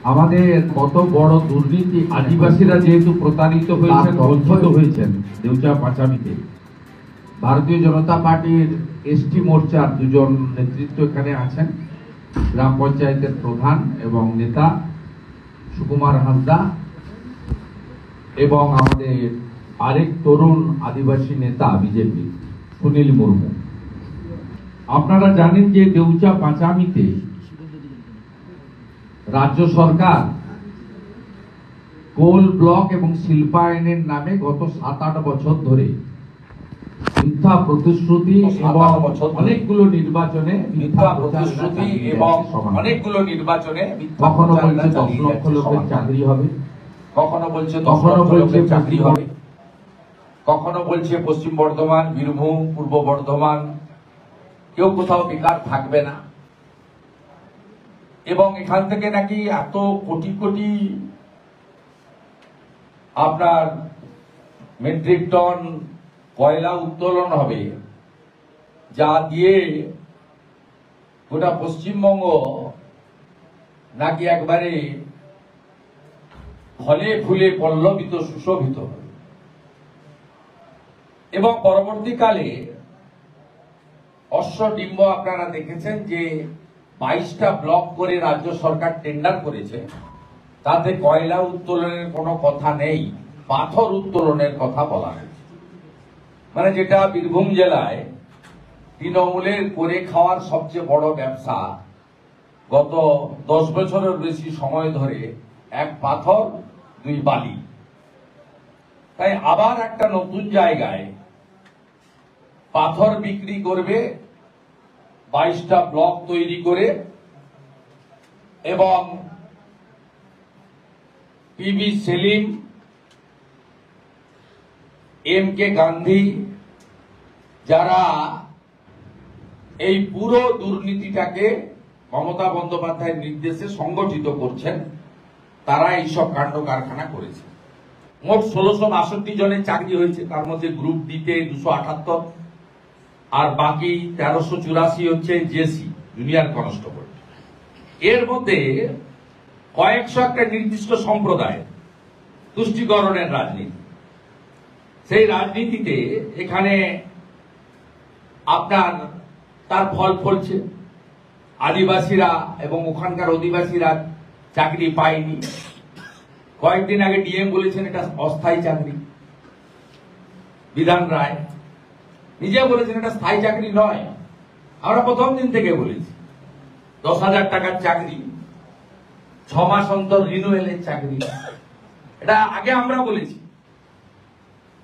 আমাদের কত বড় দুর্নীতি, আদিবাসীরা যেহেতু প্রতারিত হয়েছেন, বঞ্চিত হয়েছেন দেউচা পাঁচামিতে, ভারতীয় জনতা পার্টির এসটি মোর্চার দুজন নেতৃত্ব এখানে আছেন, গ্রাম পঞ্চায়েতের প্রধান এবং নেতা সুকুমার হাসদা এবং আমাদের আরেক তরুণ আদিবাসী নেতা বিজেপি সুনীল মুর্মু। আপনারা জানেন যে দেউচা পাঁচামিতে রাজ্য সরকার কোল ব্লক এবং শিল্পায়নের নামে গত 7-8 বছর ধরে মিথ্যা প্রতিশ্রুতি এবং অনেকগুলো নির্বাচনে কখনো বলছে 10 লক্ষ লোকের চাকরি হবে, কখনো বলছে চাকরি হবে, কখনো বলছে পশ্চিম বর্ধমান, বীরভূম, পূর্ব বর্ধমান কেউ কোথাও বেকার থাকবে না, এবং এখান থেকে নাকি এত কোটি কোটি আপনার মেট্রিক টন কয়লা উত্তোলন হবে, যা দিয়ে গোটা পশ্চিমবঙ্গ নাকি একবারে ফলে ফুলে পল্লবিত সুশোভিত হবে। এবং পরবর্তীকালে অশ্বডিম্ব আপনারা দেখেছেন যে 22টা ব্লক করে রাজ্য সরকার টেন্ডার করেছে, তাতে কয়লা উত্তোলনের কোনো কথা নেই, পাথর উত্তোলনের কথা বলা হয়েছে। মানে যেটা বীরভূম জেলায় তৃণমূলের করে খাওয়ার সবচেয়ে বড় ব্যবসা, গত 10 বছরের বেশি সময় ধরে 1 পাথর 2 বালি। তাই আবার একটা নতুন জায়গায় পাথর বিক্রি করবে 22টা ব্লক তৈরি করে, এবং PB Salim, M K Gandhi যারা এই পুরো দুর্নীতিটাকে মমতা বন্দ্যোপাধ্যায়ের নির্দেশে সংগঠিত করছেন, তারা এইসব কাণ্ড কারখানা করেছে। মোট 1662 জনের চাকরি হয়েছে, তার মধ্যে গ্রুপ ডিতে 278 আর বাকি 1384 হচ্ছে জেসি জুনিয়র কনস্টেবল। এর মধ্যে কয়েকশো একটা নির্দিষ্ট সম্প্রদায় তুষ্টিকরণের রাজনীতি, সেই রাজনীতিতে এখানে আপনার তার ফল ফলছে। আদিবাসীরা এবং ওখানকার অধিবাসীরা চাকরি পায়নি। কয়েকদিন আগে ডিএম বলেছেন এটা অস্থায়ী চাকরি, বিধান রায় নিজে বলেছেন এটা স্থায়ী চাকরি নয়। আমরা প্রথম দিন থেকে বলেছি 10,000 টাকার চাকরি, 6 মাস অন্তর রিনুয়েলের চাকরি, এটা আগে আমরা বলেছি,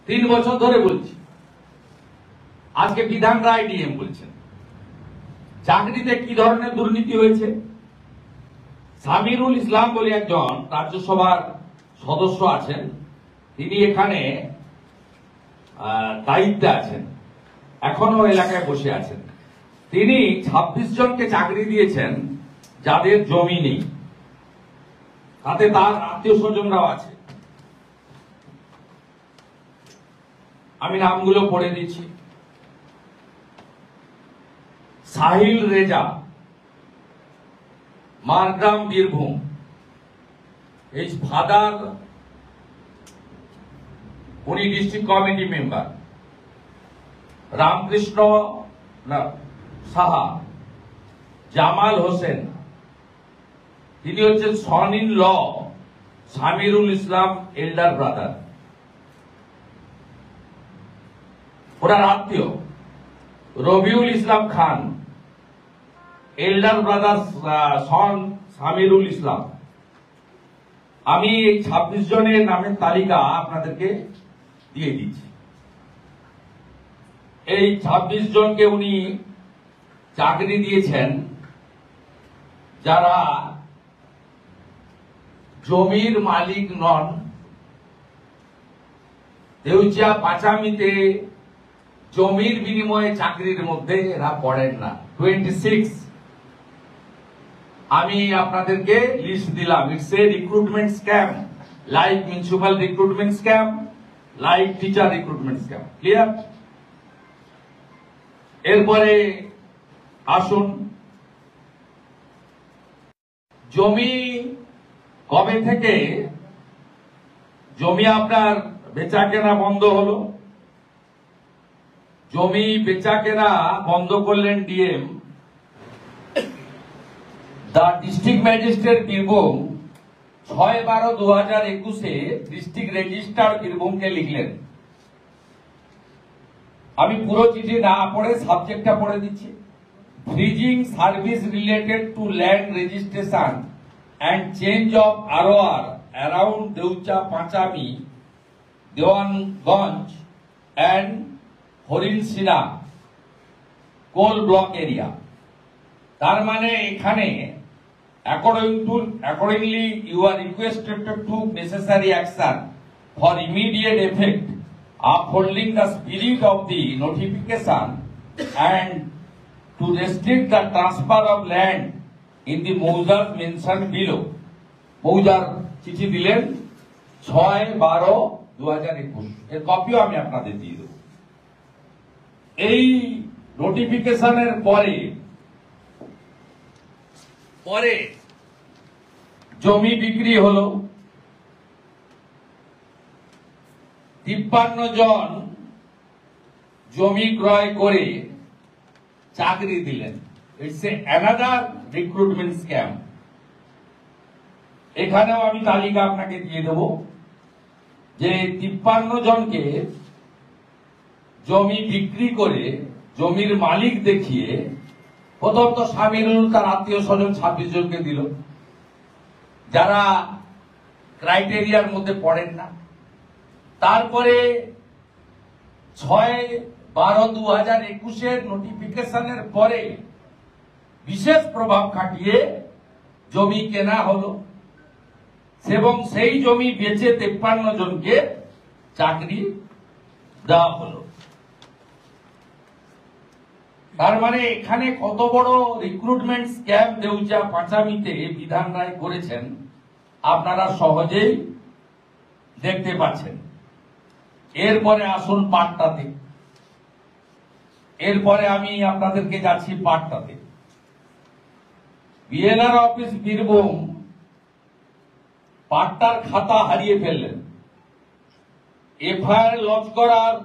3 বছর ধরে বলছি। আজকে বিধান রায় ডিএম বলছেন। চাকরিতে কি ধরনের দুর্নীতি হয়েছে? সামিরুল ইসলাম বলে একজন রাজ্যসভার সদস্য আছেন, তিনি এখানে দায়িত্বে আছেন, এখনো এলাকায় বসে আছেন। তিনি 26 জনকে চাকরি দিয়েছেন যাদের জমি নেই, তাতে তার আত্মীয় স্বজনরাও আছে। আমি নামগুলো পড়ে দিচ্ছি। সাহিল রেজা, মারগ্রাম, বীরভূম, এই ফাদার, উনি district committee member. Ramkrishna Saha, Jamal Hossain, তিনি হচ্ছেন son in law Samirul Islam elder brother, ওনার আত্মীয়। Rabiul Islam Khan, elder brother son Samirul Islam. আমি এই 26 জনের নামের তালিকা আপনাদেরকে দিয়ে দিচ্ছি। এই 26 জনকে উনি চাকরি দিয়েছেন যারা জমির মালিক নন। দেউচিয়া পাঁচামিতে জমির বিনিময়ে চাকরির মধ্যে এরা পড়েন না। 26 আমি আপনাদেরকে লিস্ট দিলাম। It's a recruitment scam, like municipal recruitment scam, like teacher recruitment scam. Clear? এরপরে আসুন, জমি কবে থেকে জমি আপনার বেচা কেনা বন্ধ হলো? জমি বেচা কেনা বন্ধ করলেন DM. The district magistrate Birbhum 6/12/2021 district registrar বীরভূমকে লিখলেন। আমি পুরো চিঠি না পড়ে সাবজেক্টটা পড়ে দিচ্ছি। Freezing service related to land registration and change of ROR around Deucha Pachami, Dewanganj and Horinsira coal block area. তার মানে এখানে accordingly you are requested to take necessary action for immediate effect, upholding the spirit of the notification and to restrict the transfer of land in the measures mentioned below. মৌজার চিঠি দিলেন 6/12/2021। এর কপিও আমি আপনাদের দিয়ে দেব। এই নোটিফিকেশনের পরে জমি বিক্রি হলো। 53 জন জমি ক্রয় করে চাকরি দিলেন। It's another recruitment scam. এখানেও আমি তালিকা আপনাকে দিয়ে দেব যে 53 জনকে জমি বিক্রি করে জমির মালিক দেখিয়ে প্রথম তো শামিরুল তার আত্মীয় স্বজন 26 জনকে দিল, যারা ক্রাইটেরিয়ার মধ্যে পড়েন না। তারপরে 6/12/2021 নোটিফিকেশনের পরে বিশেষ প্রভাব খাটিয়ে জমি কেনা হলো এবং সেই জমি বেচে 53 জনকে চাকরি দেওয়া হলো। তার মানে এখানে কত বড় রিক্রুটমেন্ট স্ক্যাম দেউচা পাঁচামিতে বিধান রায় করেছেন আপনারা সহজেই দেখতে পাচ্ছেন। এরপরে আসুন পাট্টাতে। এরপরে আমি আপনাদেরকে যাচ্ছি পাট্টাতে। বিএলআর অফিস বীরভূম পাট্টার খাতা হারিয়ে ফেললেন। এফআইআর লঞ্চ করার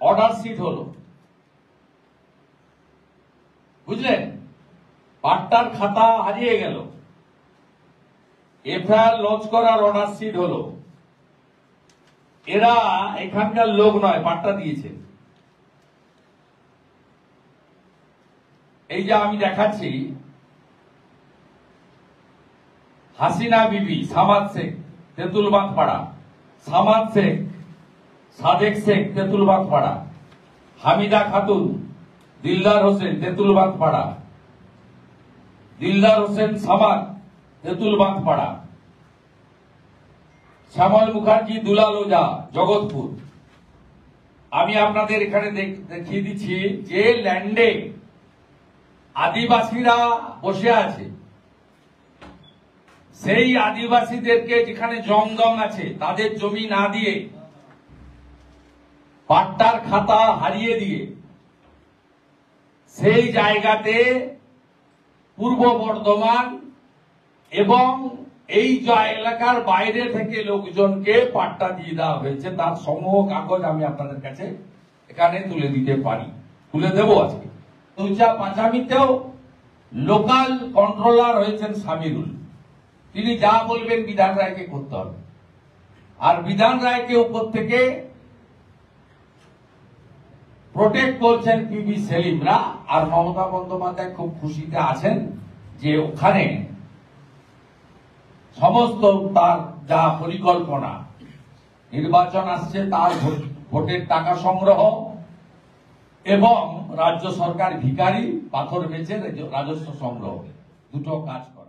অর্ডার শিট হলো, বুঝলেন? পাট্টার খাতা হারিয়ে গেল, এফআইআর লঞ্চ করার অর্ডার শিট হলো। এরা এখানকার লোক নয়, পাট্টা দিয়েছে। এই যে আমি দেখাচ্ছি, হাসিনা বিবি, সামাদ শেখ, তেঁতুলবাগ পাড়া, সামাদ শেখ, সাদেক শেখ, তেঁতুলবাগ পাড়া, হামিদা খাতুন, দিলদার হোসেন, তেঁতুলবাগ পাড়া, দিলদার হোসেন সামাদ, তেঁতুলবাগ পাড়া, শ্যামল মুখার্জি, দুলাল ওঝা, জগৎপুর। আমি আপনাদের এখানে দেখিয়ে দিচ্ছি যে ল্যান্ডে আদিবাসীরা বসে আছে, সেই আদিবাসীদেরকে যেখানে জমদম আছে তাদের জমি না দিয়ে পাট্টার খাতা হারিয়ে দিয়ে সেই জায়গাতে পূর্ব বর্ধমান এবং এই এলাকার বাইরে থেকে লোকজনকে পাট্টা দিয়ে দেওয়া হয়েছে। তার সমূহ কাগজ আমি আপনাদের কাছে এখানে তুলে দিতে পারি, তুলে দেব আজকে। দৌচা পাঁচামিতেও লোকাল কন্ট্রোলার হয়েছেন শামিরুল। তিনি যা বলবেন বিধান রায়কে করতে হবে, আর বিধান রায়কে উপর থেকে প্রোটেক্ট করছেন পিবি সেলিমরা। আর মমতা বন্দ্যোপাধ্যায় খুব খুশিতে আছেন যে ওখানে সমস্ত তার যা পরিকল্পনা, নির্বাচন আসছে, তার ভোটের টাকা সংগ্রহ এবং রাজ্য সরকার ভিখারি পাথর বেচে রাজস্ব সংগ্রহ, দুটো কাজ করে।